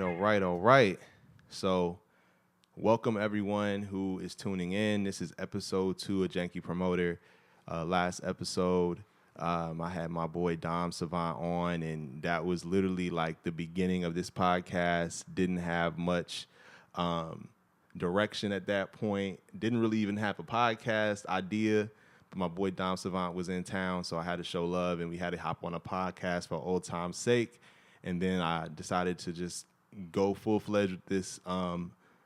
All right. So, welcome everyone who is tuning in. This is episode 2 of Janky Promoter. Last episode, I had my boy Dom Savant on, and that was literally like the beginning of this podcast. Didn't have much direction at that point. Didn't really even have a podcast idea. But my boy Dom Savant was in town, so I had to show love, and we had to hop on a podcast for old time's sake. And then I decided to just go full-fledged with this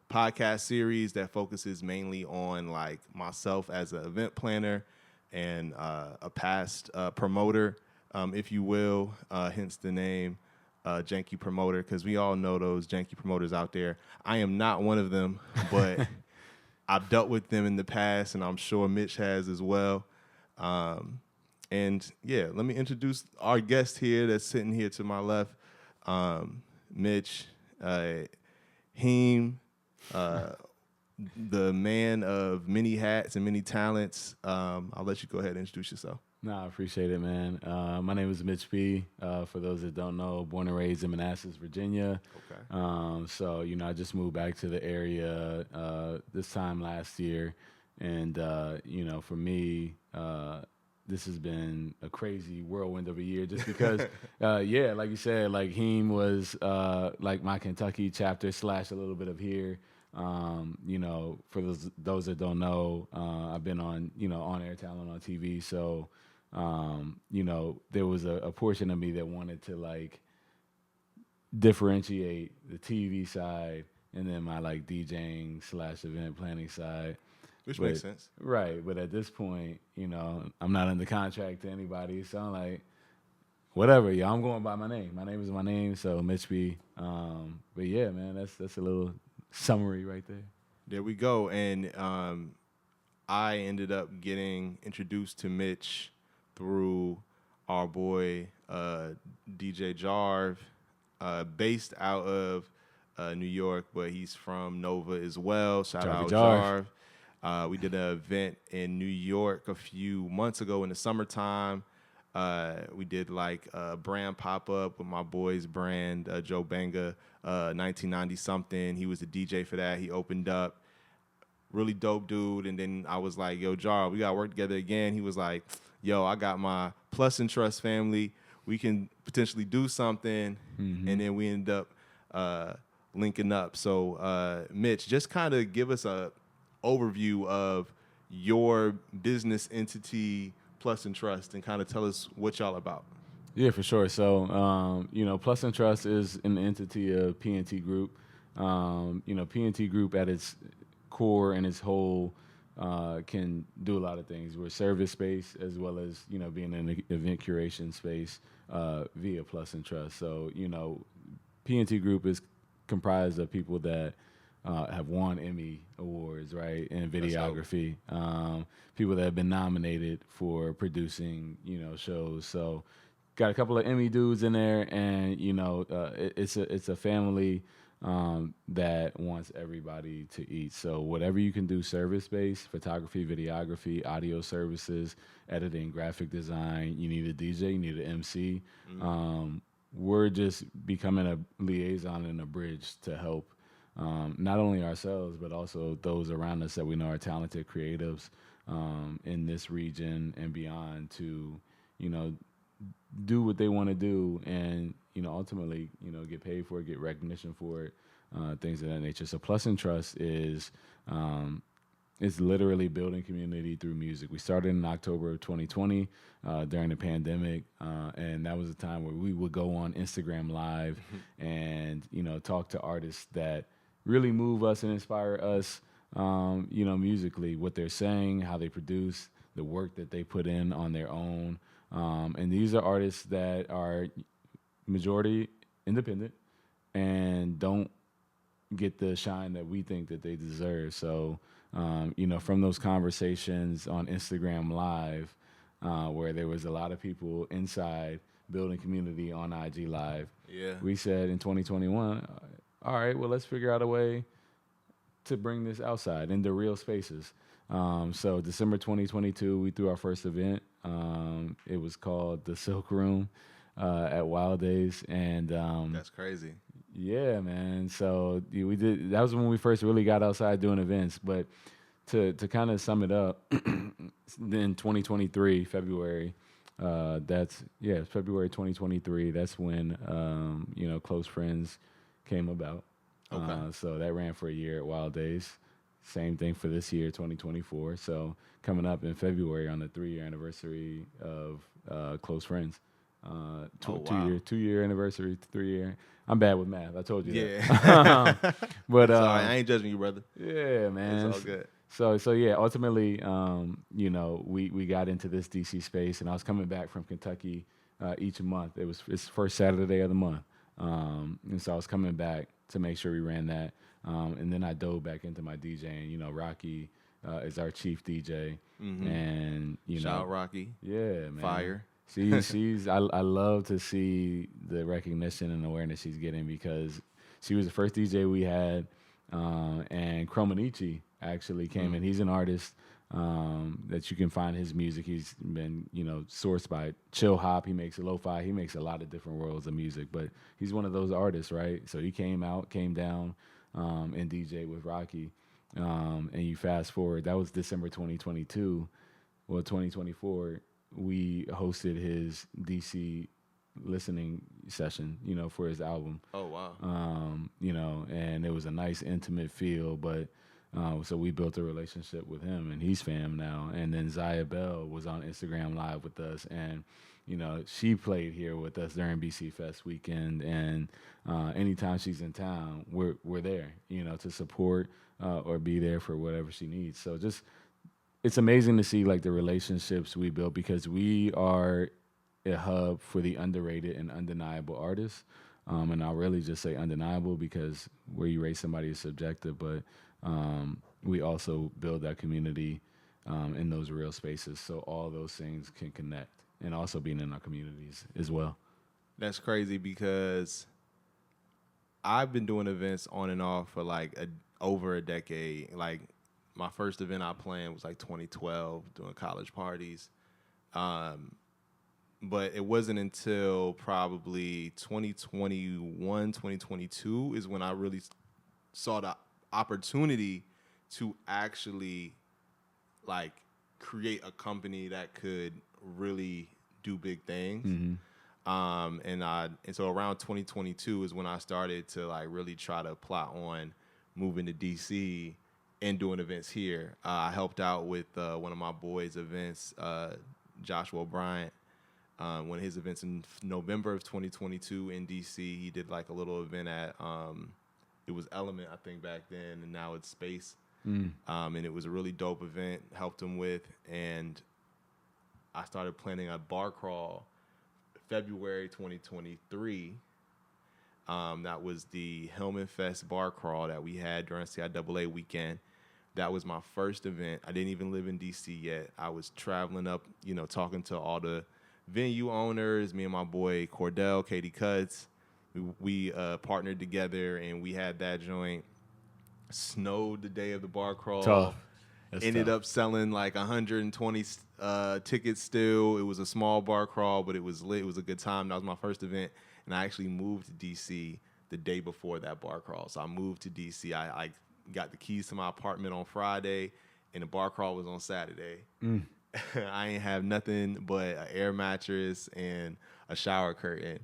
podcast series that focuses mainly on like myself as an event planner and a past promoter, if you will, hence the name Janky Promoter, because we all know those janky promoters out there. I am not one of them, but I've dealt with them in the past, and I'm sure Mitch has as well. And yeah, let me introduce our guest here that's sitting here to my left. Mitch, Heem, the man of many hats and many talents. I'll let you go ahead and introduce yourself. No, I appreciate it, man. My name is Mitch B. For those that don't know, born and raised in Manassas, Virginia. Okay. So, I just moved back to the area this time last year. And, for me, this has been a crazy whirlwind of a year just because, like you said, like Heem was like my Kentucky chapter / a little bit of here. For those that don't know, I've been on, on-air talent on TV. So, there was a portion of me that wanted to like differentiate the TV side and then my like DJing / event planning side. Which makes sense. Right. But at this point, I'm not under contract to anybody. So I'm like, whatever, I'm going by my name. My name is my name, so Mitch B. But yeah, man, that's a little summary right there. There we go. And I ended up getting introduced to Mitch through our boy DJ Jarv, based out of New York, but he's from Nova as well. Shout out Jarv. We did an event in New York a few months ago in the summertime. We did like a brand pop-up with my boy's brand, Joe Banga, 1990-something. He was the DJ for that. He opened up. Really dope dude. And then I was like, yo, Jar, we got to work together again. He was like, yo, I got my Plus and Trust family. We can potentially do something. Mm-hmm. And then we ended up linking up. So, Mitch, just kind of give us a overview of your business entity Plus and Trust and kind of tell us what y'all about. Yeah, for sure. So, Plus and Trust is an entity of P&T Group. P&T Group at its core and its whole can do a lot of things. We're a service space as well as, being an event curation space via Plus and Trust. So, P&T Group is comprised of people that have won Emmy Awards, right, in videography. People that have been nominated for producing, shows. So, got a couple of Emmy dudes in there, and it's a family that wants everybody to eat. So, whatever you can do, service-based, photography, videography, audio services, editing, graphic design. You need a DJ, you need an MC. Mm-hmm. We're just becoming a liaison and a bridge to help. Not only ourselves, but also those around us that we know are talented creatives in this region and beyond to, do what they want to do and, ultimately, get paid for it, get recognition for it, things of that nature. So Plus and Trust is literally building community through music. We started in October of 2020 during the pandemic, and that was a time where we would go on Instagram Live and, talk to artists that really move us and inspire us, musically, what they're saying, how they produce, the work that they put in on their own. And these are artists that are majority independent and don't get the shine that we think that they deserve. So, from those conversations on Instagram Live, where there was a lot of people inside building community on IG Live, we said in 2021, all right, well, let's figure out a way to bring this outside into real spaces. So December 2022, we threw our first event. It was called the Silk Room at Wild Days. And that's crazy. Yeah, man. So yeah, we did. That was when we first really got outside doing events. But to kind of sum it up, then 2023 February. That's yeah, February 2023. That's when Close Friends came about. Okay. So that ran for a year at Wild Days. Same thing for this year, 2024. So coming up in February on the 3-year anniversary of Close Friends. Oh, Two wow. year, 2 year anniversary, 3 year. I'm bad with math. I told you Yeah. that. But Sorry, I ain't judging you, brother. yeah, It's man. all good. So yeah, ultimately, we got into this DC space, and I was coming back from Kentucky each month. It's first Saturday of the month, and so I was coming back to make sure we ran that, and then I dove back into my DJing. Rocky is our chief DJ, Mm-hmm. and Shout out Rocky. yeah, man. Fire. I love to see the recognition and awareness she's getting because she was the first DJ we had, and Chromanichi actually came in. He's an artist that you can find his music. He's been sourced by Chill Hop. He makes lo-fi. He makes a lot of different worlds of music, but he's one of those artists, right? So he came down, and DJ with Rocky, and you fast forward. That was December 2022. Well, 2024 we hosted his DC listening session, for his album. Oh, wow. And it was a nice intimate feel, but so we built a relationship with him and he's fam now. And then Zaya Bell was on Instagram Live with us and she played here with us during BC Fest weekend and anytime she's in town, we're there, to support or be there for whatever she needs. So just it's amazing to see like the relationships we built because we are a hub for the underrated and undeniable artists. And I'll really just say undeniable because where you rate somebody is subjective, but we also build that community in those real spaces. So all those things can connect and also being in our communities as well. That's crazy because I've been doing events on and off for like over a decade. Like my first event I planned was like 2012 doing college parties. But it wasn't until probably 2021, 2022 is when I really saw the opportunity to actually like create a company that could really do big things. And so around 2022 is when I started to like really try to plot on moving to DC and doing events here. I helped out with one of my boys' events, Joshua Bryant. One of his events in November of 2022 in DC, he did like a little event at it was Element, I think, back then, and now it's Space. And it was a really dope event. Helped him with, and I started planning a bar crawl February 2023. That was the Hillman Fest bar crawl that we had during CIAA weekend. That was my first event. I didn't even live in DC yet. I was traveling up, talking to all the venue owners, me and my boy Cordell, Katie Cutts. We partnered together and we had that joint. Snowed the day of the bar crawl. Tough. Ended up selling like 120 tickets still. It was a small bar crawl, but it was lit. It was a good time. That was my first event. And I actually moved to DC the day before that bar crawl. So I moved to DC. I got the keys to my apartment on Friday, and the bar crawl was on Saturday. I ain't have nothing but an air mattress and a shower curtain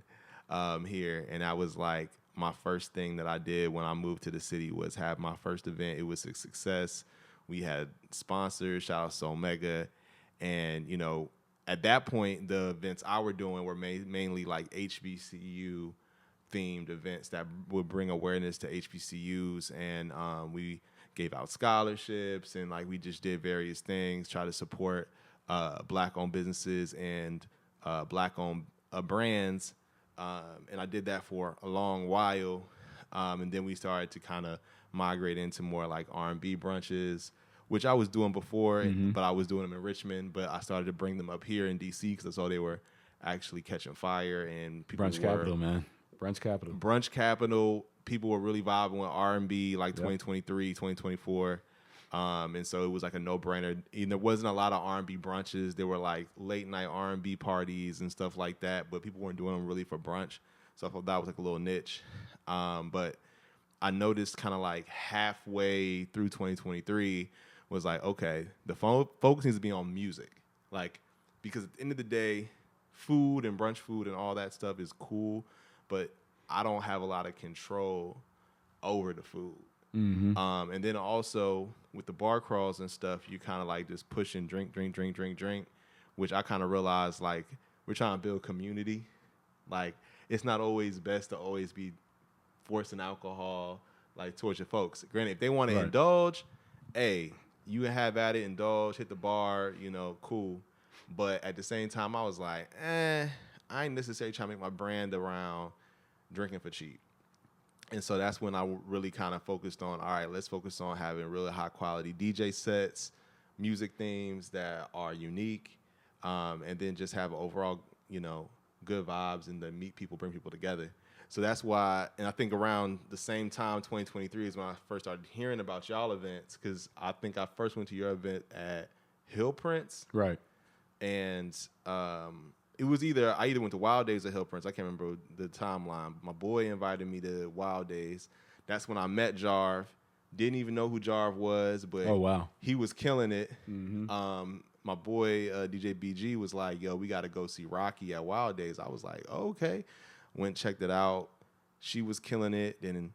here. And that was like my first thing that I did when I moved to the city was have my first event. It was a success. We had sponsors, shout out to Omega. And, at that point, the events I were doing were mainly like HBCU themed events that would bring awareness to HBCUs. And we gave out scholarships and like we just did various things, try to support Black-owned businesses and Black-owned brands. And I did that for a long while. And then we started to kind of migrate into more like R&B brunches, which I was doing before, but I was doing them in Richmond. But I started to bring them up here in DC because I saw they were actually catching fire and people Brunch capital, man. Brunch capital. Brunch capital. People were really vibing with R&B like 2023, 2024. And so it was like a no-brainer. And there wasn't a lot of R&B brunches. There were like late-night R&B parties and stuff like that, but people weren't doing them really for brunch. So I thought that was like a little niche. But I noticed kind of like halfway through 2023 was like, okay, the focus needs to be on music. Like, because at the end of the day, food and brunch food and all that stuff is cool, but I don't have a lot of control over the food. Mm-hmm. And then also with the bar crawls and stuff, you kind of like just push and drink, which I kind of realized like we're trying to build community. Like it's not always best to always be forcing alcohol like towards your folks. Granted, if they want to indulge, hey, you can have at it, indulge, hit the bar, cool. But at the same time, I was like, I ain't necessarily trying to make my brand around drinking for cheap. And so that's when I really kind of focused on, all right, let's focus on having really high quality DJ sets, music themes that are unique, and then just have overall, good vibes and then meet people, bring people together. So that's why, and I think around the same time, 2023 is when I first started hearing about y'all events, because I think I first went to your event at Hill Prince. Right. And it was I either went to Wild Days or Hill Prince. I can't remember the timeline. My boy invited me to Wild Days. That's when I met Jarv. Didn't even know who Jarv was, but oh, wow. he was killing it. Mm-hmm. My boy DJ BG was like, yo, we got to go see Rocky at Wild Days. I was like, oh, okay. Went, checked it out. She was killing it. Then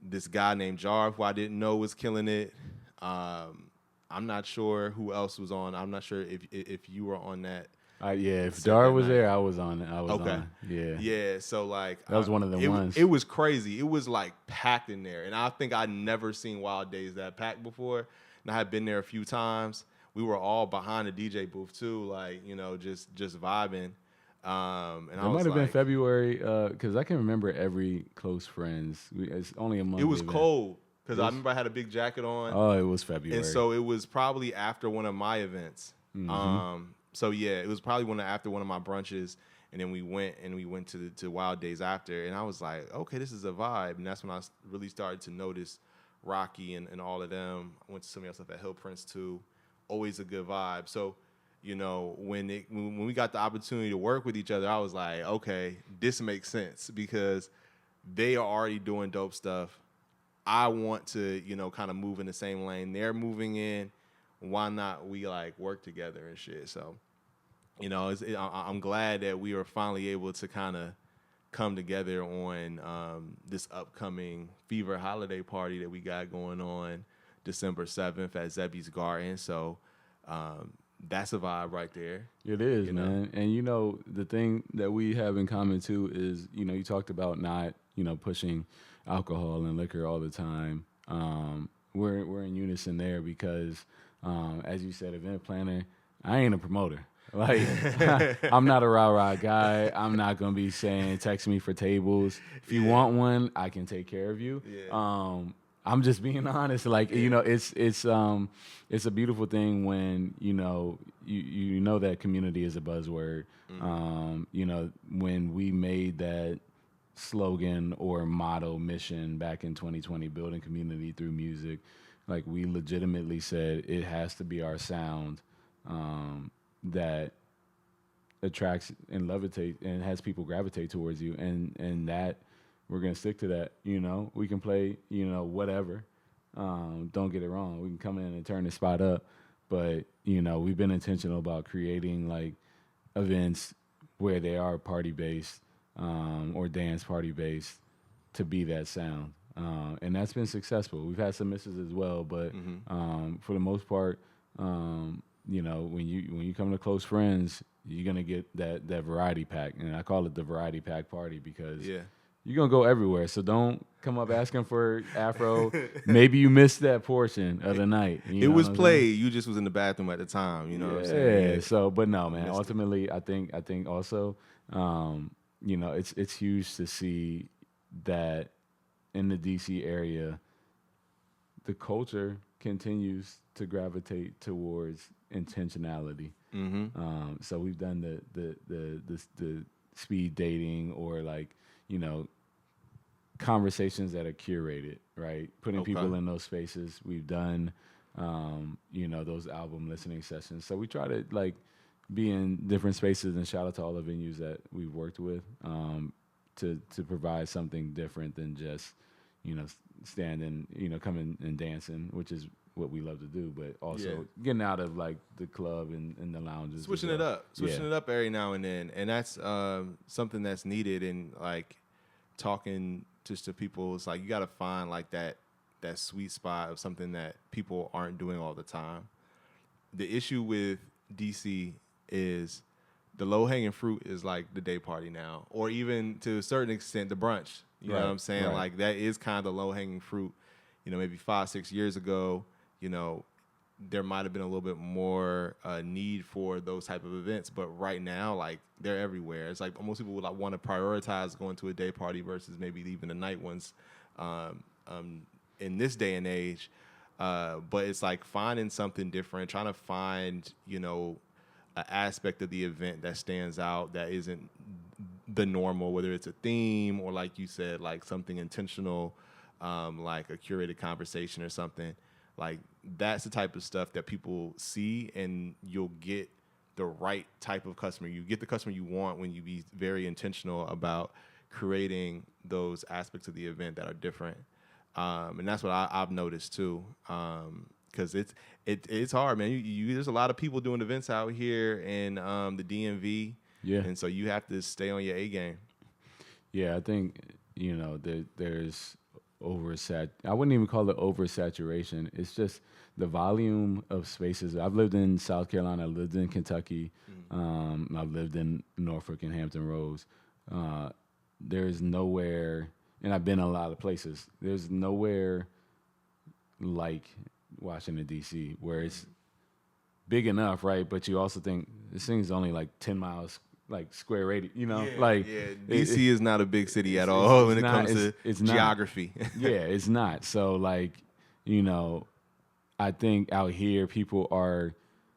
this guy named Jarv, who I didn't know was killing it. I'm not sure who else was on. I'm not sure if you were on that. If Jar was there, I was on it. I was okay. on. Yeah. Yeah. So like that was one of the ones. It was crazy. It was like packed in there, and I think I'd never seen Wild Days that packed before. And I had been there a few times. We were all behind the DJ booth too, like just vibing. And it might have been February because I can remember every Close Friends. It's only a month. It was cold. Because I remember I had a big jacket on. Oh, it was February. And so it was probably after one of my events. Mm-hmm. So yeah, it was probably after one of my brunches. And then we went to Wild Days after. And I was like, okay, this is a vibe. And that's when I really started to notice Rocky and all of them. I went to some of your stuff at Hill Prince too. Always a good vibe. So, when we got the opportunity to work with each other, I was like, okay, this makes sense because they are already doing dope stuff. I want to, kind of move in the same lane they're moving in. Why not we like work together and shit? So, I'm glad that we were finally able to kind of come together on this upcoming Fever holiday party that we got going on December 7th at Zebby's Garden. So that's a vibe right there. It is, man. And, the thing that we have in common, too, is, you talked about not, pushing alcohol and liquor all the time. We're in unison there because, as you said, event planner, I ain't a promoter. Like, I'm not a rah-rah guy. I'm not going to be saying, text me for tables. If you want one, I can take care of you. Yeah. I'm just being honest. Like, it's a beautiful thing when, you know that community is a buzzword. Mm-hmm. When we made that slogan or motto mission back in 2020, building community through music, like we legitimately said it has to be our sound that attracts and levitates and has people gravitate towards you, and that we're gonna stick to that. We can play whatever, don't get it wrong, we can come in and turn the spot up, but we've been intentional about creating like events where they are party based or dance party based to be that sound, and that's been successful. We've had some misses as well, but for the most part, when you come to Close Friends, you're gonna get that variety pack, and I call it the variety pack party because you're gonna go everywhere. So don't come up asking for Afro. Maybe you missed that portion of the night. It was played. You just was in the bathroom at the time. You know what I'm saying? Yeah. So, but no, man. Ultimately, I think also, it's huge to see that in the DC area, the culture continues to gravitate towards intentionality. Mm-hmm. So we've done the speed dating or like conversations that are curated, right? Putting people in those spaces. We've done those album listening sessions. So we try to like be in different spaces, and shout out to all the venues that we've worked with. to provide something different than just, standing, coming and dancing, which is what we love to do, but also getting out of like the club and the lounges. Switching it up every now and then. And that's something that's needed. And like talking just to people, it's like you got to find like that sweet spot of something that people aren't doing all the time. The issue with DC is the low-hanging fruit is like the day party now, or even to a certain extent the brunch. You know what I'm saying? Right. Like that is kind of the low-hanging fruit. Maybe 5-6 years ago, there might have been a little bit more need for those type of events, but right now, like they're everywhere. It's like most people would like want to prioritize going to a day party versus maybe even the night ones in this day and age. But it's like finding something different, trying to find, an aspect of the event that stands out that isn't the normal, whether it's a theme or like you said, like something intentional, like a curated conversation or something. Like that's the type of stuff that people see, and you'll get the right type of customer. You get the customer you want when you be very intentional about creating those aspects of the event that are different. And that's what I've noticed too. Because it's hard, man. There's a lot of people doing events out here in the DMV. Yeah. And so you have to stay on your A game. Yeah, I think, there's I wouldn't even call it oversaturation. It's just the volume of spaces. I've lived in South Carolina. I've lived in Kentucky. I've lived in Norfolk and Hampton Roads. There's nowhere, and I've been a lot of places. There's nowhere like Washington, D.C., where it's big enough, right? But you also think this thing's only like 10 miles, like square radius, D.C. is not a big city at all when it comes to geography. It's not. So, like, I think out here people are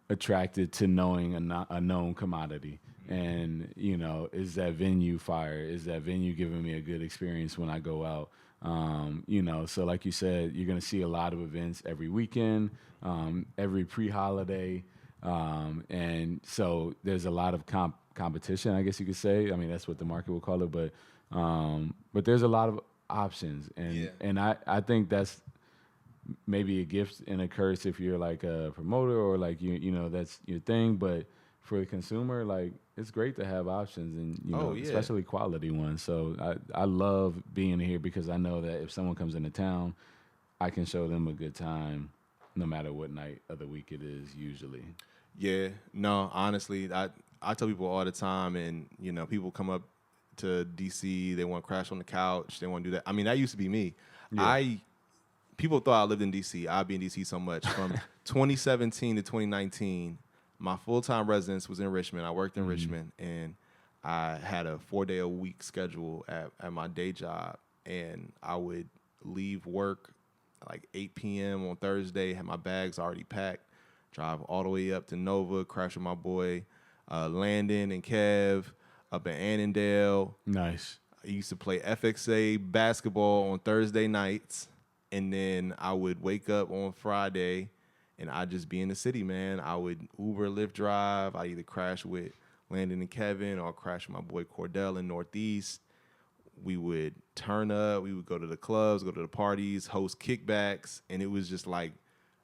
attracted to knowing a known commodity. And, is that venue fire? Is that venue giving me a good experience when I go out? So like you said, you're going to see a lot of events every weekend, every pre-holiday. And so there's a lot of competition, I guess you could say. I mean, that's what the market will call it. But there's a lot of options. And I think that's maybe a gift and a curse if you're like a promoter or like, that's your thing. But for the consumer, like, it's great to have options and, especially quality ones. So I love being here because I know that if someone comes into town, I can show them a good time no matter what night of the week it is usually. Yeah, no, honestly, I tell people all the time, and, people come up to DC, they want to crash on the couch, they want to do that. I mean, that used to be me. Yeah. People thought I lived in DC. I'd be in DC so much. From 2017 to 2019, my full-time residence was in Richmond. I worked in Richmond, and I had a 4-day-a-week schedule at my day job, and I would leave work like 8 p.m. on Thursday, have my bags already packed, drive all the way up to Nova, crash with my boy Landon and Kev up in Annandale. Nice. I used to play FXA basketball on Thursday nights, and then I would wake up on Friday, and I'd just be in the city, man. I would Uber, Lyft drive. I either crash with Landon and Kevin or crash with my boy Cordell in Northeast. We would turn up. We would go to the clubs, go to the parties, host kickbacks, and it was just like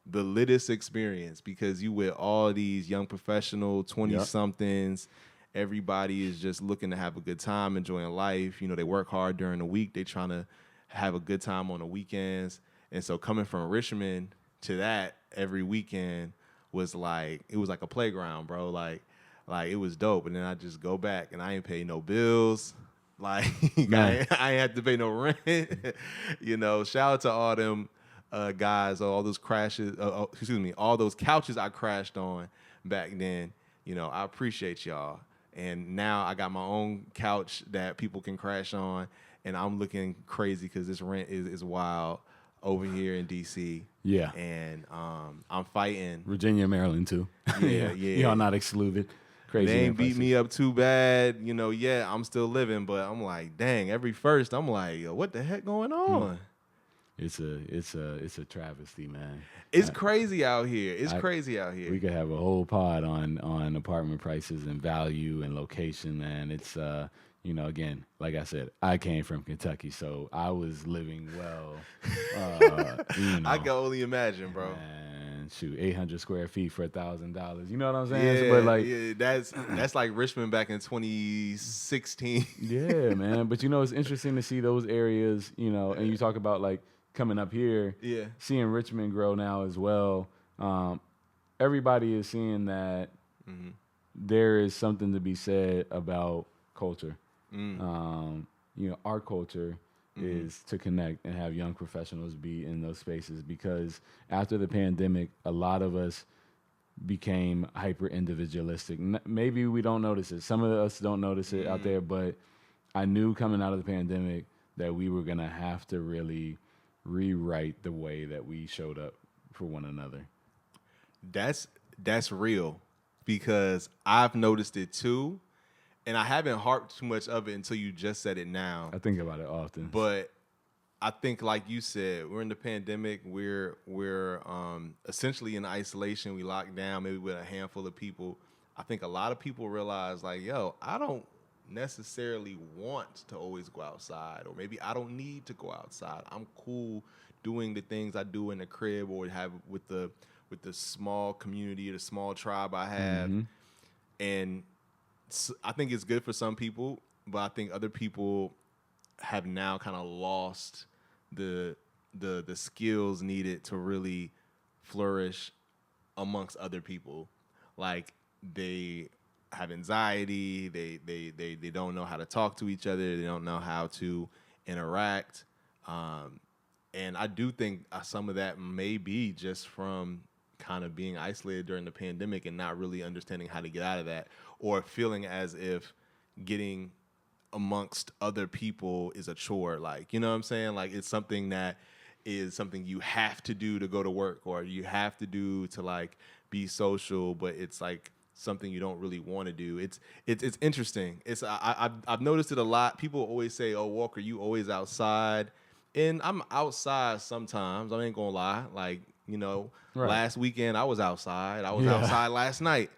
the littest experience because you with all these young professional 20-somethings. Everybody is just looking to have a good time, enjoying life. They work hard during the week. They trying to have a good time on the weekends. And so coming from Richmond to that every weekend was like, it was like a playground, bro. Like it was dope. And then I just go back and I ain't pay no bills. Like I ain't had to pay no rent. Shout out to all them guys, all those crashes, all those couches I crashed on back then. I appreciate y'all. And now I got my own couch that people can crash on, and I'm looking crazy because this rent is wild over here in D.C. Yeah. And I'm fighting. Virginia, Maryland, too. Yeah. Y'all not excluded. Crazy. They ain't beat me up too bad. I'm still living, but I'm like, dang, every first, I'm like, yo, what the heck going on? It's a travesty, man. It's crazy out here. Crazy out here. We could have a whole pod on apartment prices and value and location, man. It's again, like I said, I came from Kentucky, so I was living well. I can only imagine, bro. And shoot, 800 square feet for $1,000. You know what I'm saying? Yeah, So, but like, yeah, that's like Richmond back in 2016. yeah, man. But it's interesting to see those areas, and you talk about like coming up here, Yeah. seeing Richmond grow now as well. Everybody is seeing that there is something to be said about culture. Our culture is to connect and have young professionals be in those spaces, because after the pandemic, a lot of us became hyper individualistic. Maybe we don't notice it. Some of us don't notice it out there, but I knew coming out of the pandemic that we were going to have to really rewrite the way that we showed up for one another. That's real, because I've noticed it too, and I haven't harped too much of it until you just said it now. I think about it often. But I think, like you said, we're in the pandemic. We're essentially in isolation. We locked down, maybe with a handful of people. I think a lot of people realize, like, yo, I don't necessarily want to always go outside, or maybe I don't need to go outside. I'm cool doing the things I do in the crib, or have with the small community, the small tribe I have. And I think it's good for some people, but I think other people have now kind of lost the skills needed to really flourish amongst other people. Like, they have anxiety, they don't know how to talk to each other, they don't know how to interact. And I do think some of that may be just from kind of being isolated during the pandemic and not really understanding how to get out of that, or feeling as if getting amongst other people is a chore. Like, you know what I'm saying? Like, it's something that is something you have to do to go to work, or you have to do to like be social, but it's like something you don't really want to do. It's interesting. I've noticed it a lot. People always say, "Oh, Walker, you always outside," and I'm outside sometimes. I ain't gonna lie. Like, Right. Last weekend I was outside. I was outside last night,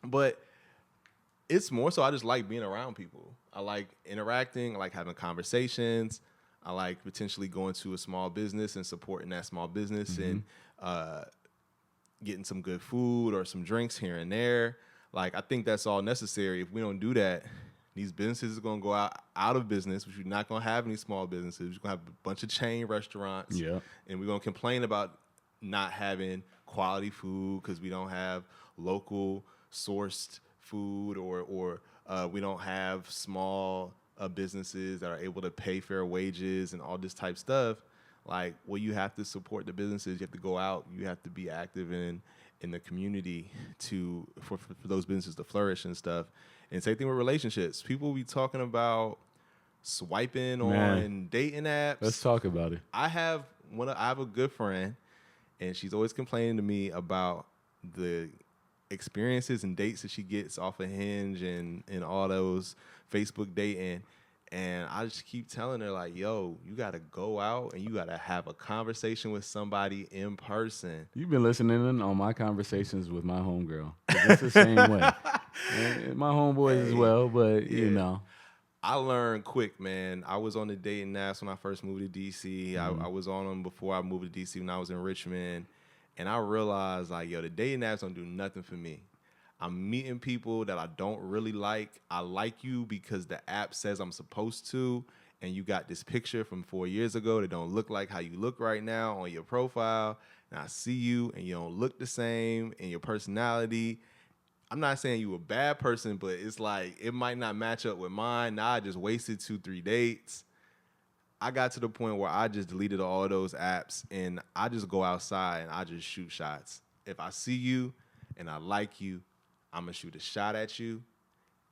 but it's more so I just like being around people. I like interacting. I like having conversations. I like potentially going to a small business and supporting that small business and getting some good food or some drinks here and there. Like, I think that's all necessary. If we don't do that, these businesses are going to go out of business, which we're not going to have any small businesses. We're going to have a bunch of chain restaurants. Yeah. And we're going to complain about not having quality food because we don't have local sourced food, or we don't have small businesses that are able to pay fair wages and all this type stuff. Like, well, you have to support the businesses. You have to go out. You have to be active in the community for those businesses to flourish and stuff. And same thing with relationships. People be talking about swiping on dating apps. Let's talk about it. I have a good friend, and she's always complaining to me about the experiences and dates that she gets off of Hinge and all those Facebook dating. And I just keep telling her, like, yo, you got to go out and you got to have a conversation with somebody in person. You've been listening in on my conversations with my homegirl. It's the same way. And my homeboys as well, but I learned quick, man. I was on the dating apps when I first moved to D.C. I was on them before I moved to D.C. when I was in Richmond. And I realized, like, yo, the dating apps don't do nothing for me. I'm meeting people that I don't really like. I like you because the app says I'm supposed to, and you got this picture from 4 years ago that don't look like how you look right now on your profile. And I see you, and you don't look the same in your personality. I'm not saying you a bad person, but it's like it might not match up with mine. Now I just wasted 2-3 dates. I got to the point where I just deleted all those apps, and I just go outside and I just shoot shots. If I see you and I like you, I'm going to shoot a shot at you,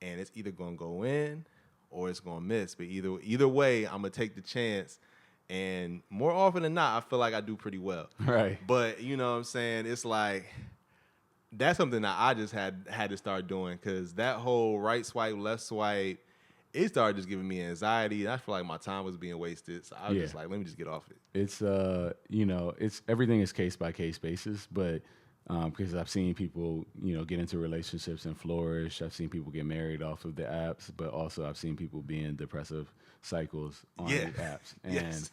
and it's either going to go in or it's going to miss. But either way, I'm going to take the chance. And more often than not, I feel like I do pretty well. Right. But, you know what I'm saying? It's like, that's something that I just had to start doing, because that whole right swipe, left swipe, it started just giving me anxiety. And I feel like my time was being wasted. So I was just like, let me just get off it. It's, it's everything is case by case basis, but because I've seen people, get into relationships and flourish. I've seen people get married off of the apps, but also I've seen people be in depressive cycles on the apps. And, Yes.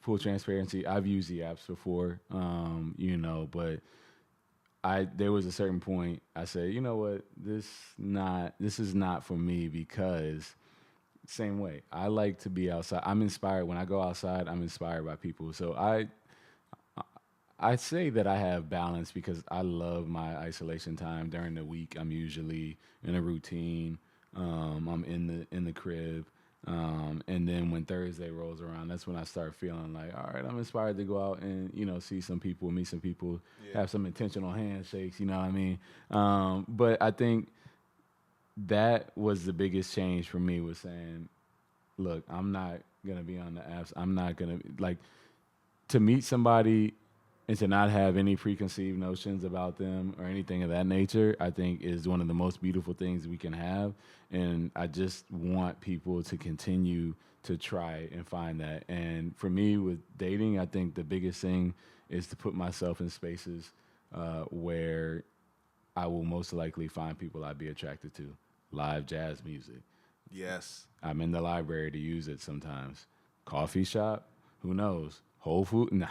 Full transparency, I've used the apps before, but there was a certain point I said, you know what, this is not for me, because same way, I like to be outside. I'm inspired when I go outside. I'm inspired by people. So I say that I have balance because I love my isolation time. During the week, I'm usually in a routine. I'm in the crib, and then when Thursday rolls around, that's when I start feeling like, all right, I'm inspired to go out and see some people, meet some people, have some intentional handshakes. You know what I mean? But I think that was the biggest change for me, was saying, look, I'm not gonna be on the apps. I'm not gonna to meet somebody and to not have any preconceived notions about them or anything of that nature, I think is one of the most beautiful things we can have. And I just want people to continue to try and find that. And for me, with dating, I think the biggest thing is to put myself in spaces where I will most likely find people I'd be attracted to. Live jazz music. Yes. I'm in the library to use it sometimes. Coffee shop, who knows? Whole Foods? No,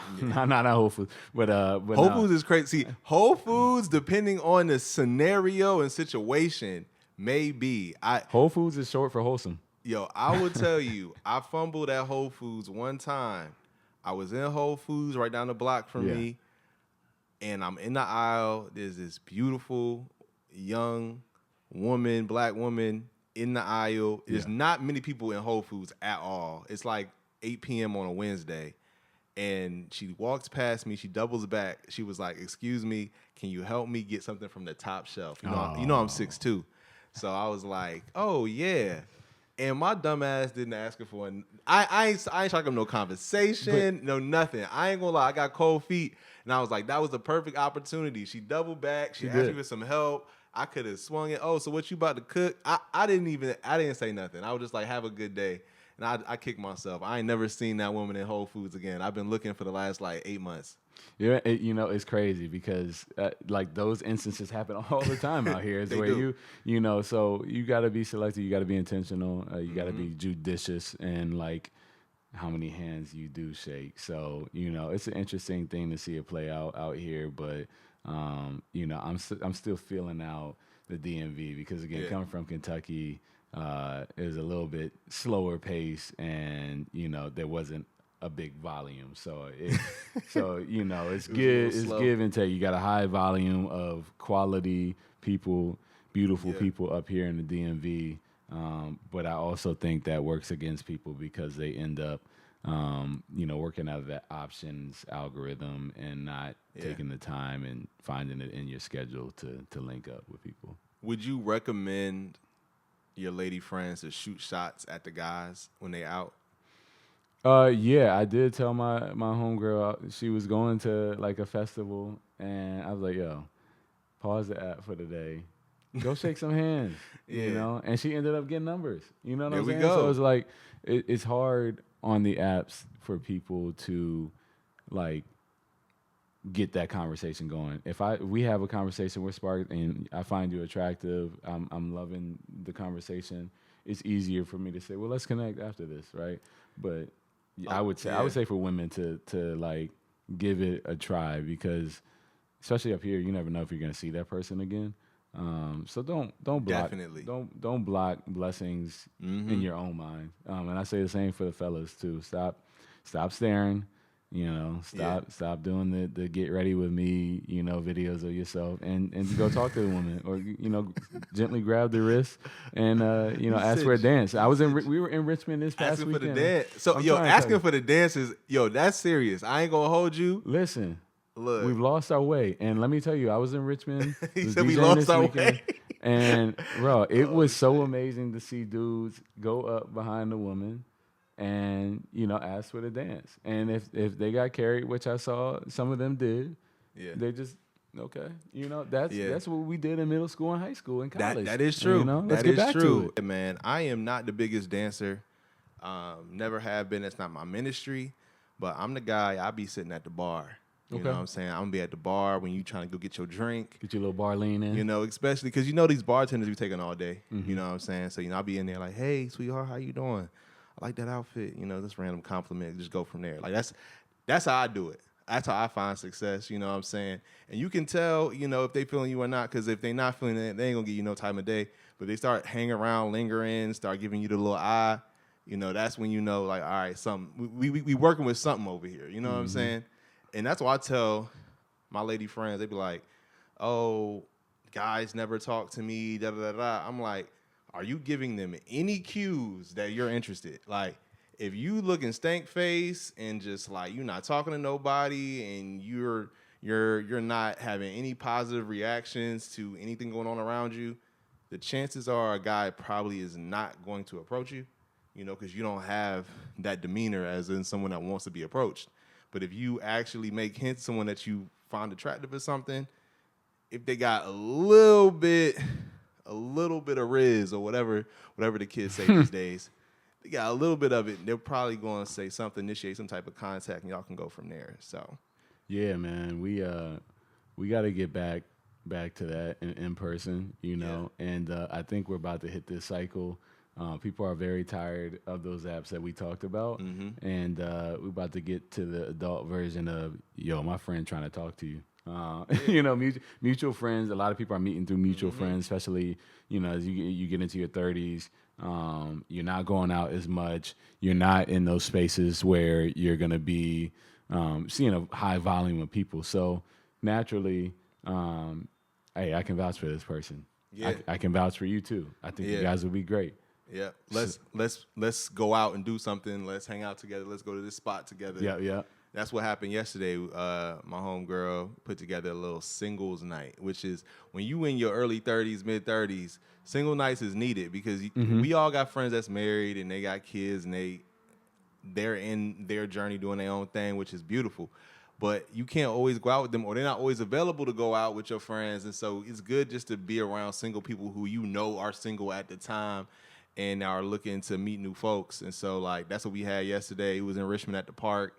not Whole Foods. But Whole Foods is crazy. See, Whole Foods, depending on the scenario and situation, may be. Whole Foods is short for wholesome. Yo, I will tell you, I fumbled at Whole Foods one time. I was in Whole Foods right down the block from me, and I'm in the aisle. There's this beautiful young woman, black woman, in the aisle. There's not many people in Whole Foods at all. It's like 8 p.m. on a Wednesday. And she walks past me. She doubles back. She was like, "Excuse me, can you help me get something from the top shelf?" You know I'm 6'2", so I was like, "Oh yeah." And my dumb ass didn't ask her for it. I ain't trying to have no conversation, no nothing. I ain't gonna lie, I got cold feet, and I was like, that was the perfect opportunity. She doubled back. She asked me for some help. I could have swung it. Oh, so what you about to cook? I didn't say nothing. I was just like, have a good day. And I kicked myself. I ain't never seen that woman in Whole Foods again. I've been looking for the last 8 months. Yeah, it's crazy because those instances happen all the time out here. It's where do. So you got to be selective. You got to be intentional. You got to be judicious in how many hands you do shake. So it's an interesting thing to see it play out here. But I'm still feeling out the DMV because again, coming from Kentucky. It was a little bit slower pace, and there wasn't a big volume, so it's give and take. You got a high volume of quality people, beautiful people up here in the DMV, but I also think that works against people because they end up working out of that options algorithm and not taking the time and finding it in your schedule to link up with people. Would you recommend your lady friends to shoot shots at the guys when they out? Yeah, I did tell my homegirl she was going to a festival, and I was like, yo, pause the app for the day. Go shake some hands, and she ended up getting numbers. You know what I'm saying? Go. So it's it's hard on the apps for people to get that conversation going. If we have a conversation, we're sparked, and I find you attractive, I'm loving the conversation, it's easier for me to say, well, let's connect after this, right? But I would say for women to give it a try, because especially up here, you never know if you're gonna see that person again. So don't block. Definitely. Don't block blessings in your own mind. And I say the same for the fellas too. Stop staring. Stop doing the get ready with me, videos of yourself, and go talk to the woman, or gently grab the wrist and ask for a dance. We were in Richmond this past asking weekend. for the dance. So asking for the dances, that's serious. I ain't gonna hold you. Listen, look, we've lost our way, and let me tell you, I was in Richmond. He said we lost our way. And bro, it was so amazing to see dudes go up behind the woman and ask for the dance. And if they got carried, which I saw some of them did, they just okay. That's what we did in middle school and high school and college. That is true. Let's get back to it. Man, I am not the biggest dancer. Never have been. It's not my ministry. But I'm the guy. I be sitting at the bar. You know what I'm saying? I'm gonna be at the bar when you trying to go get your drink. Get your little bar lean in. You know, especially because you know these bartenders be taking all day. You know what I'm saying? So, you know, I'll be in there like, hey, sweetheart, how you doing? I like that outfit. You know, this random compliment. Just go from there. Like, that's how I do it. That's how I find success. You know what I'm saying? And you can tell, you know, if they feeling you or not, because if they not feeling it, they ain't going to give you no time of day. But they start hanging around, lingering, start giving you the little eye, you know, that's when you know, like, all right, something. We working with something over here. You know what I'm saying? And that's why I tell my lady friends, they be like, oh, guys never talk to me, da-da-da-da. I'm like, are you giving them any cues that you're interested? Like, if you looking stank face and just like you're not talking to nobody and you're not having any positive reactions to anything going on around you, the chances are a guy probably is not going to approach you, you know, because you don't have that demeanor as in someone that wants to be approached. But if you actually make hints to someone that you find attractive or something, if they got a little bit of riz or whatever the kids say these days, they got a little bit of it, they're probably going to say something, initiate some type of contact, and y'all can go from there. So, yeah, man, we got to get back to that in person, you know, and I think we're about to hit this cycle. People are very tired of those apps that we talked about, and we're about to get to the adult version of, yo, my friend trying to talk to you. You know, mutual friends. A lot of people are meeting through mutual friends, especially, you know, as you get into your 30s. You're not going out as much. You're not in those spaces where you're going to be seeing a high volume of people. So naturally, hey, I can vouch for this person. Yeah. I can vouch for you too. I think you guys would be great. Yeah, let's go out and do something. Let's hang out together. Let's go to this spot together. Yeah. That's what happened yesterday. My homegirl put together a little singles night, which is when you in your early 30s, mid 30s, single nights is needed because we all got friends that's married and they got kids and they're in their journey doing their own thing, which is beautiful. But you can't always go out with them, or they're not always available to go out with your friends. And so it's good just to be around single people who you know are single at the time and are looking to meet new folks. And so, like, that's what we had yesterday. It was in Richmond at the park.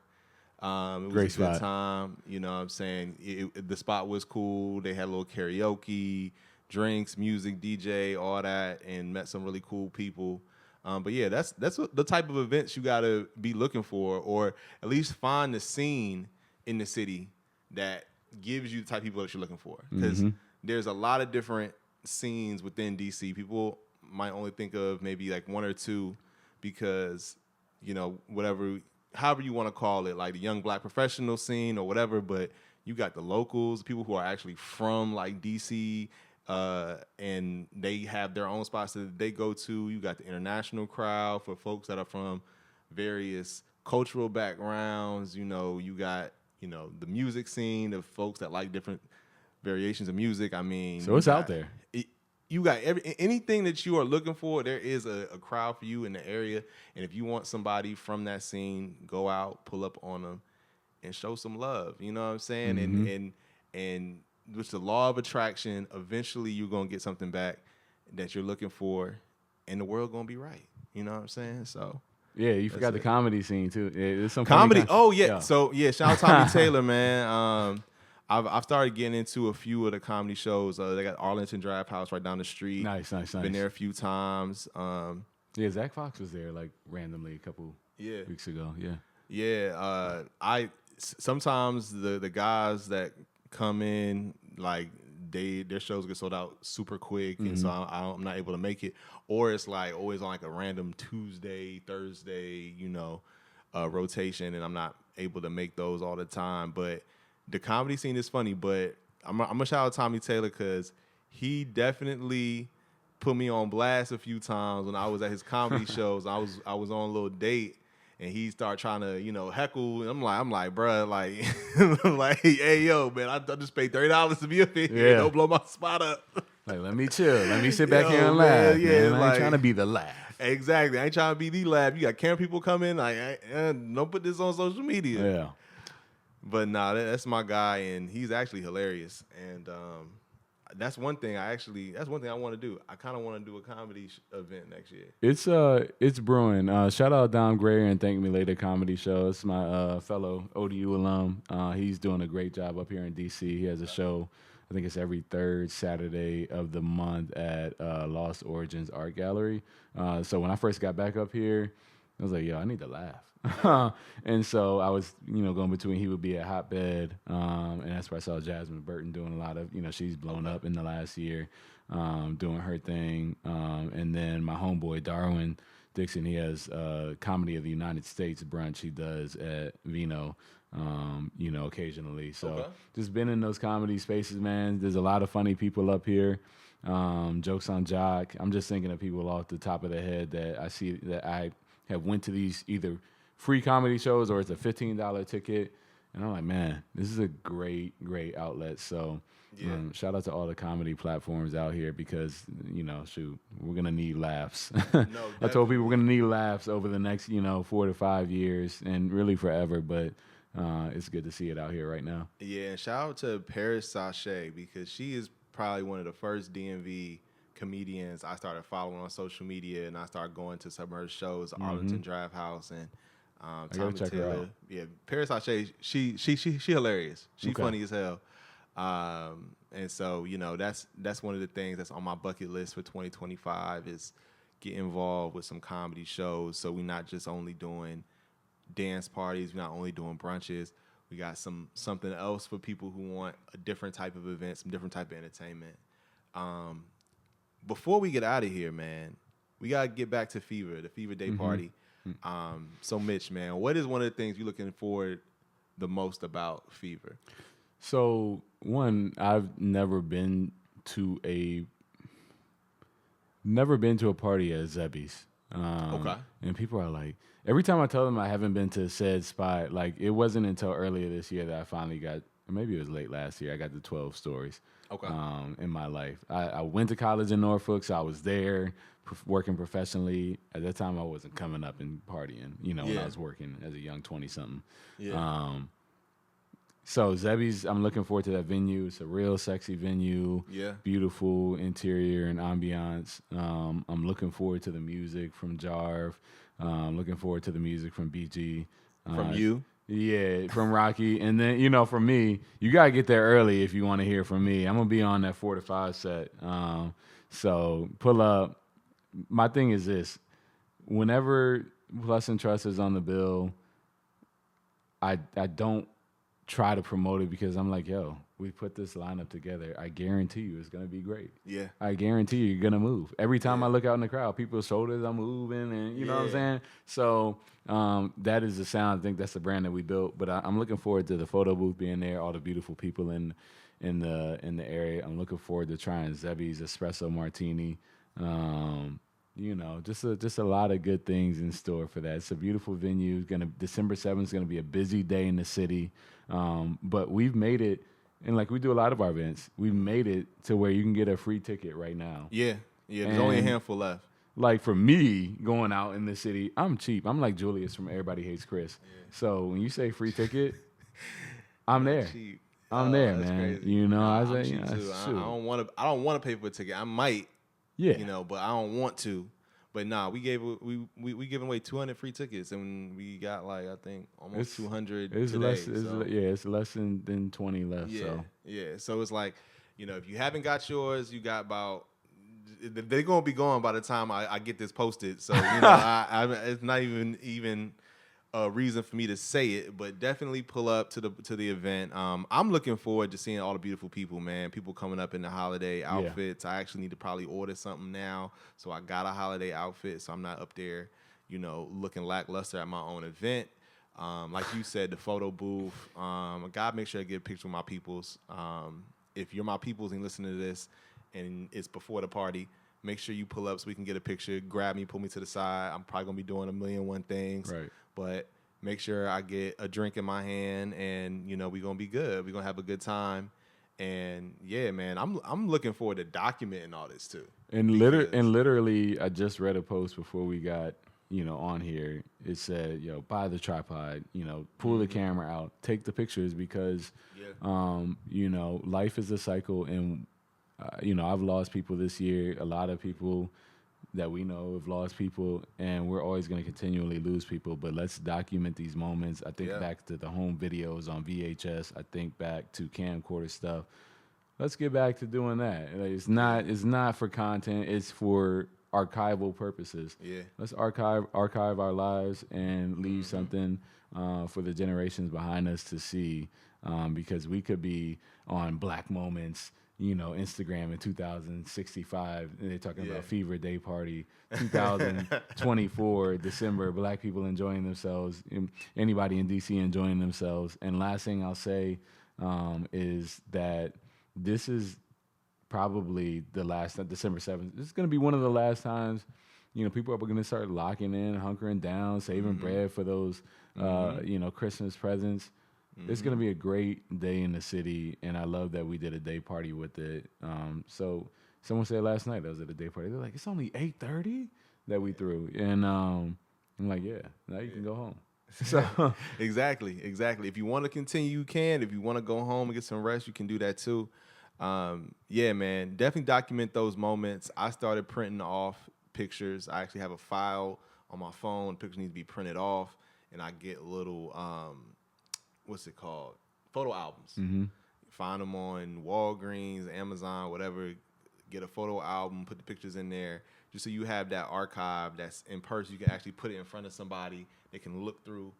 It was Great a good spot. time. You know what I'm saying? The spot was cool. They had a little karaoke, drinks, music, DJ, all that, and met some really cool people. But, yeah, that's the type of events you got to be looking for, or at least find the scene in the city that gives you the type of people that you're looking for. Because there's a lot of different scenes within D.C. People might only think of maybe like one or two because, you know, however you want to call it, like the young black professional scene or whatever, but you got the locals, people who are actually from like DC, and they have their own spots that they go to. You got the international crowd for folks that are from various cultural backgrounds. You know, you got, you know, the music scene of folks that like different variations of music. I mean, so it's out there. You got anything that you are looking for. There is a crowd for you in the area, and if you want somebody from that scene, go out, pull up on them, and show some love. You know what I'm saying? And with the law of attraction, eventually you're gonna get something back that you're looking for, and the world gonna be right. You know what I'm saying? So. Yeah, you forgot the comedy scene too. Yeah, there's some comedy. Oh yeah. So yeah, shout out Tommy Taylor, man. I've started getting into a few of the comedy shows. They got Arlington Draft House right down the street. Nice. Been there a few times. Yeah, Zach Fox was there like randomly a couple weeks ago. Yeah. Yeah. I sometimes the guys that come in, like their shows get sold out super quick, and so I'm not able to make it. Or it's like always on like a random Tuesday, Thursday, you know, rotation, and I'm not able to make those all the time. But the comedy scene is funny, but I'm gonna shout out Tommy Taylor because he definitely put me on blast a few times when I was at his comedy shows. I was on a little date, and he started trying to, you know, heckle. I'm like, bruh, like, like, hey, yo, man, I just paid $30 to be up here. Yeah. Don't blow my spot up. Like, let me chill. Let me sit back here and laugh. Yeah, man. I like, ain't trying to be the laugh. Exactly. I ain't trying to be the laugh. You got camera people coming. Like, don't put this on social media. Yeah. But nah, that's my guy, and he's actually hilarious. And that's one thing I want to do. I kind of want to do a comedy event next year. It's brewing. Shout out Dom Gray and Thank Me Later comedy show. It's my fellow ODU alum. He's doing a great job up here in DC. He has a show. I think it's every third Saturday of the month at Lost Origins Art Gallery. So when I first got back up here, I was like, yo, I need to laugh. And so I was, going between, he would be at Hotbed, and that's where I saw Jasmine Burton doing a lot of, she's blown up in the last year, doing her thing. And then my homeboy, Darwin Dixon, he has Comedy of the United States brunch he does at Vino, occasionally. So just been in those comedy spaces, man. There's a lot of funny people up here. Jokes on Jock. I'm just thinking of people off the top of the head that I see that I have went to these either free comedy shows or it's a $15 ticket. And I'm like, man, this is a great outlet. So shout out to all the comedy platforms out here because, shoot, we're going to need laughs. No, I told people we're going to need laughs over the next, 4 to 5 years and really forever. But it's good to see it out here right now. Yeah, and shout out to Paris Sachet because she is probably one of the first DMV comedians I started following on social media, and I started going to some of her shows, Arlington Draft House and Tommy check her Taylor. out. Yeah, Paris Sachet, she hilarious. She funny as hell. And so that's one of the things that's on my bucket list for 2025 is get involved with some comedy shows. So we're not just only doing dance parties, we're not only doing brunches. We got something else for people who want a different type of event, some different type of entertainment. Before we get out of here, man, we got to get back to Fever, the Fever Day party. So, Mitch, man, what is one of the things you're looking forward the most about Fever? So, one, I've never been to a party at Zebby's. And people are like, every time I tell them I haven't been to said spot, like it wasn't until earlier this year that I finally got, or maybe it was late last year, I got the 12 stories in my life. I went to college in Norfolk, so I was there working professionally. At that time, I wasn't coming up and partying, when I was working as a young 20-something. Yeah. So Zebby's, I'm looking forward to that venue. It's a real sexy venue. Yeah. Beautiful interior and ambiance. I'm looking forward to the music from Jarv. Looking forward to the music from BG. From you? Yeah, from Rocky. And then, for me, you got to get there early if you want to hear from me. I'm going to be on that 4 to 5 set. So pull up. My thing is this. Whenever Plus and Trust is on the bill, I don't try to promote it because I'm like, yo, we put this lineup together. I guarantee you it's going to be great. Yeah. I guarantee you're going to move. Every time I look out in the crowd, people's shoulders are moving and you know what I'm saying? So that is the sound. I think that's the brand that we built. But I'm looking forward to the photo booth being there, all the beautiful people in the area. I'm looking forward to trying Zebby's Espresso Martini. Just a lot of good things in store for that. It's a beautiful venue. December 7th is going to be a busy day in the city. But we've made it, and like we do a lot of our events, we've made it to where you can get a free ticket right now. Yeah. There's only a handful left. Like for me, going out in the city, I'm cheap. I'm like Julius from Everybody Hates Chris. Yeah. So when you say free ticket, I'm there. Cheap. I'm there, man. Crazy. I say, I don't want to pay for a ticket. I might. Yeah. But I don't want to. But nah, we giving away 200 free tickets, and we got I think almost 200 it's today. It's less than 20 left. Yeah. So it's like, if you haven't got yours, you got about. They're gonna be gone by the time I get this posted. So it's not even a reason for me to say it, but definitely pull up to the event. I'm looking forward to seeing all the beautiful people, man. People coming up in the holiday outfits. I actually need to probably order something now, so I got a holiday outfit, so I'm not up there, looking lackluster at my own event. Like you said, the photo booth. I gotta make sure I get a picture with my peoples. If you're my peoples and listen to this, and it's before the party, make sure you pull up so we can get a picture. Grab me, pull me to the side. I'm probably gonna be doing 1,000,001 things. Right. But make sure I get a drink in my hand, and we're gonna be good. We're gonna have a good time, and yeah, man, I'm looking forward to documenting all this too. And literally, I just read a post before we got on here. It said, buy the tripod, pull the camera out, take the pictures because, life is a cycle, and I've lost people this year. A lot of people that we know have lost people, and we're always going to continually lose people. But let's document these moments. I think Yeah. back to the home videos on VHS. I think back to camcorder stuff. Let's get back to doing that. Like, it's not for content. It's for archival purposes. Yeah. Let's archive our lives and leave something for the generations behind us to see, because we could be on Black Moments, Instagram in 2065. And they're talking about Fever Day Party 2024 December. Black people enjoying themselves. Anybody in DC enjoying themselves. And last thing I'll say is that this is probably the last, December 7th. This is going to be one of the last times, people are going to start locking in, hunkering down, saving bread for those, Christmas presents. It's going to be a great day in the city, and I love that we did a day party with it. So someone said last night I was at a day party. They're like, it's only 8:30 that we threw, and I'm like, yeah, now you can go home. So Exactly. If you want to continue, you can. If you want to go home and get some rest, you can do that too. Yeah, man, definitely document those moments. I started printing off pictures. I actually have a file on my phone. Pictures need to be printed off, and I get little, what's it called? Photo albums. Mm-hmm. Find them on Walgreens, Amazon, whatever. Get a photo album, put the pictures in there, just so you have that archive that's in person. You can actually put it in front of somebody. They can look through,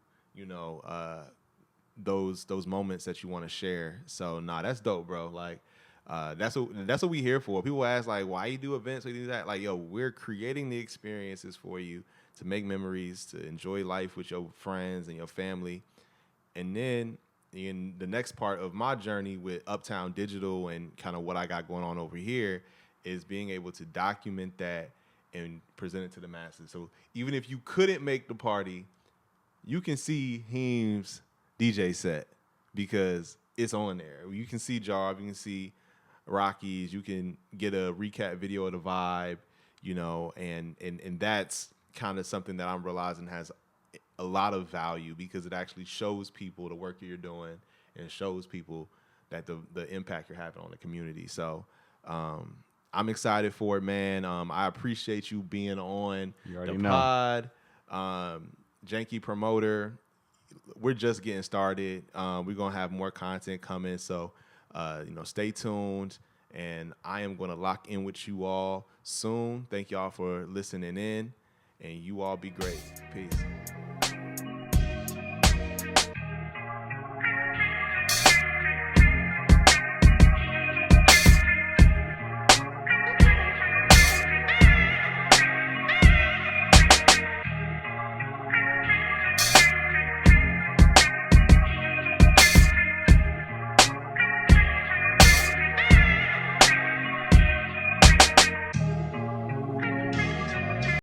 those moments that you want to share. So, that's dope, bro. Like, that's what we here for. People ask, like, why you do events, why you do that? Like, yo, we're creating the experiences for you to make memories, to enjoy life with your friends and your family. And then in the next part of my journey with Uptown Digital and kind of what I got going on over here is being able to document that and present it to the masses. So even if you couldn't make the party, you can see Heem's DJ set because it's on there. You can see Jarv, you can see Rockies, you can get a recap video of the vibe, and that's kind of something that I'm realizing has a lot of value because it actually shows people the work that you're doing and it shows people that the impact you're having on the community. So I'm excited for it, man. I appreciate you being on the pod. Janky Promoter. We're just getting started. We're going to have more content coming. So, stay tuned. And I am going to lock in with you all soon. Thank y'all for listening in. And you all be great. Peace.